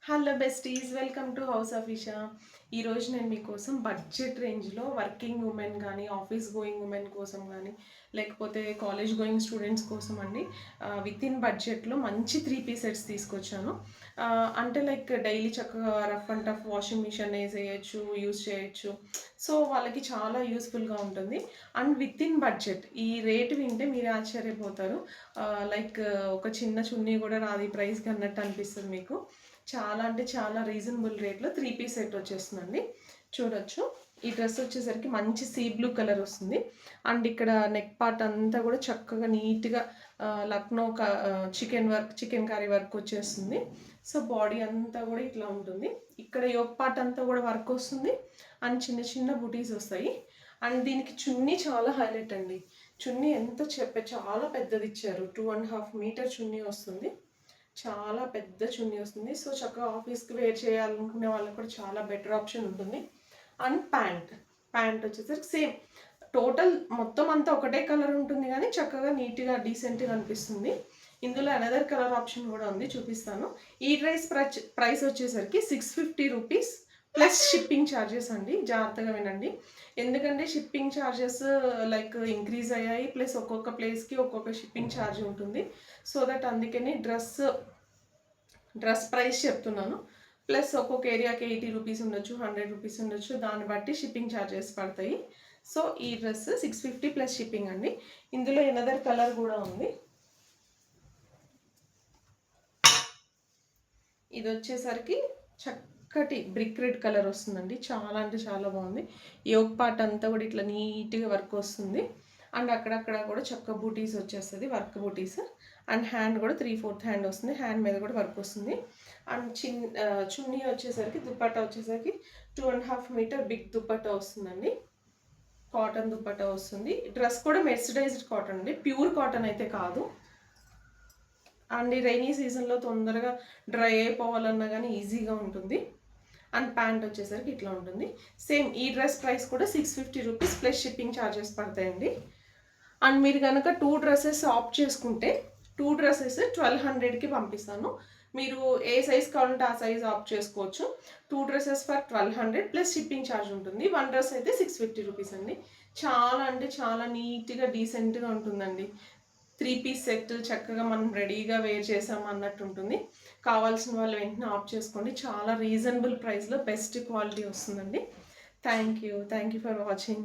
Hello besties, welcome to house of Isha. ఈరోజు నేను మీకోసం బడ్జెట్ రేంజ్లో వర్కింగ్ ఉమెన్ కానీ, ఆఫీస్ గోయింగ్ ఉమెన్ కోసం కానీ, లేకపోతే కాలేజ్ గోయింగ్ స్టూడెంట్స్ కోసం అండి విత్ ఇన్ బడ్జెట్లో మంచి 3 పీస్ సెట్స్ తీసుకొచ్చాను. అంటే లైక్ డైలీ చక్కగా rough and tough washing machine వేసేయచ్చు, యూస్ చేయొచ్చు. సో వాళ్ళకి చాలా యూస్ఫుల్గా ఉంటుంది. అండ్ విత్ ఇన్ బడ్జెట్ ఈ రేట్ వింటే మీరు ఆశ్చర్యపోతారు. లైక్ ఒక చిన్న చున్నీ కూడా రాదు ఈ ప్రైస్కి అన్నట్టు అనిపిస్తుంది మీకు. చాలా అంటే చాలా రీజనబుల్ రేట్లో 3 పీస్ సెట్ వచ్చేస్తుందండి. చూడొచ్చు, ఈ డ్రెస్ వచ్చేసరికి మంచి సీ బ్లూ కలర్ వస్తుంది. అండ్ ఇక్కడ నెక్ పార్ట్ అంతా కూడా చక్కగా నీట్గా లక్నో చికెన్ కర్రీ వర్క్ వచ్చేస్తుంది. సో బాడీ అంతా కూడా ఇట్లా ఉంటుంది. ఇక్కడ యోక్ పార్ట్ అంతా కూడా వర్క్ వస్తుంది. అండ్ చిన్న చిన్న బుటీస్ వస్తాయి. అండ్ దీనికి చున్నీ చాలా హైలైట్ అండి. చున్నీ ఎంత చాలా పెద్దది ఇచ్చారు. 2.5 మీటర్ చున్నీ వస్తుంది. చాలా పెద్ద చున్నీ వస్తుంది. సో చక్కగా ఆఫీస్కి వేర్ చేయాలనుకునే వాళ్ళకి కూడా చాలా బెటర్ ఆప్షన్ ఉంటుంది. అండ్ ప్యాంట్ వచ్చేసరికి సేమ్ టోటల్ మొత్తం అంతా ఒకటే కలర్ ఉంటుంది, కానీ చక్కగా నీట్గా డీసెంట్గా అనిపిస్తుంది. ఇందులో అనదర్ కలర్ ఆప్షన్ కూడా ఉంది, చూపిస్తాను. ఈ ప్రైస్ వచ్చేసరికి 650 రూపీస్ ప్లస్ షిప్పింగ్ ఛార్జెస్ అండి. జాగ్రత్తగా వినండి, ఎందుకంటే షిప్పింగ్ ఛార్జెస్ లైక్ ఇంక్రీజ్ అయ్యాయి. ప్లస్ ఒక్కొక్క ప్లేస్కి ఒక్కొక్క షిప్పింగ్ ఛార్జ్ ఉంటుంది. సో దట్ అందుకని డ్రెస్ ప్రైస్ చెప్తున్నాను. ప్లస్ ఒక్కొక్క ఏరియాకి 80 రూపీస్ ఉండొచ్చు, 100 రూపీస్ ఉండొచ్చు, దాన్ని బట్టి షిప్పింగ్ ఛార్జెస్ పడతాయి. సో ఈ డ్రెస్ 650 ప్లస్ షిప్పింగ్ అండి. ఇందులో ఎనదర్ కలర్ కూడా ఉంది. ఇది వచ్చేసరికి చక్కటి బ్రిక్ రెడ్ కలర్ వస్తుందండి. చాలా అంటే చాలా బాగుంది. యోక్ పార్ట్ అంతా కూడా ఇట్లా నీట్గా వర్క్ వస్తుంది. అండ్ అక్కడక్కడ కూడా చక్క బూటీస్ వచ్చేస్తుంది, వర్క్ బూటీస్. అండ్ హ్యాండ్ కూడా 3/4 హ్యాండ్ వస్తుంది. హ్యాండ్ మీద కూడా వర్క్ వస్తుంది. అండ్ చున్నీ వచ్చేసరికి దుప్పట్టా వచ్చేసరికి 2.5 మీటర్ బిగ్ దుప్పట్టా వస్తుందండి. కాటన్ దుప్పట్టా వస్తుంది. డ్రెస్ కూడా మెర్సిడైజ్డ్ కాటన్ అండి, ప్యూర్ కాటన్ అయితే కాదు. అండ్ ఈ రైనీ సీజన్లో తొందరగా డ్రై అయిపోవాలన్నా కానీ ఈజీగా ఉంటుంది. అండ్ ప్యాంట్ వచ్చేసరికి ఇట్లా ఉంటుంది. సేమ్ ఈ డ్రెస్ ప్రైస్ కూడా 650 రూపీస్ ప్లస్ షిప్పింగ్ ఛార్జెస్ పడతాయండి. అండ్ మీరు కనుక 2 డ్రెస్సెస్ ఆప్ట్ చేసుకుంటే 2 డ్రెస్సెస్ 1200కి పంపిస్తాను. మీరు ఏ సైజ్ కావాలంటే ఆ సైజ్ ఆప్ట్ చేసుకోవచ్చు. 2 dresses for 1200 plus shipping charge ఉంటుంది. 1 డ్రెస్ అయితే 650 రూపీస్ అండి. చాలా అంటే చాలా నీట్గా డీసెంట్గా ఉంటుందండి. 3 పీస్ సెట్ చక్కగా మనం రెడీగా వేర్ చేసాం అన్నట్టు ఉంటుంది. కావాల్సిన వాళ్ళు వెంటనే ఆప్ట్ చేసుకోండి. చాలా రీజనబుల్ ప్రైస్లో బెస్ట్ క్వాలిటీ వస్తుందండి. Thank you for watching.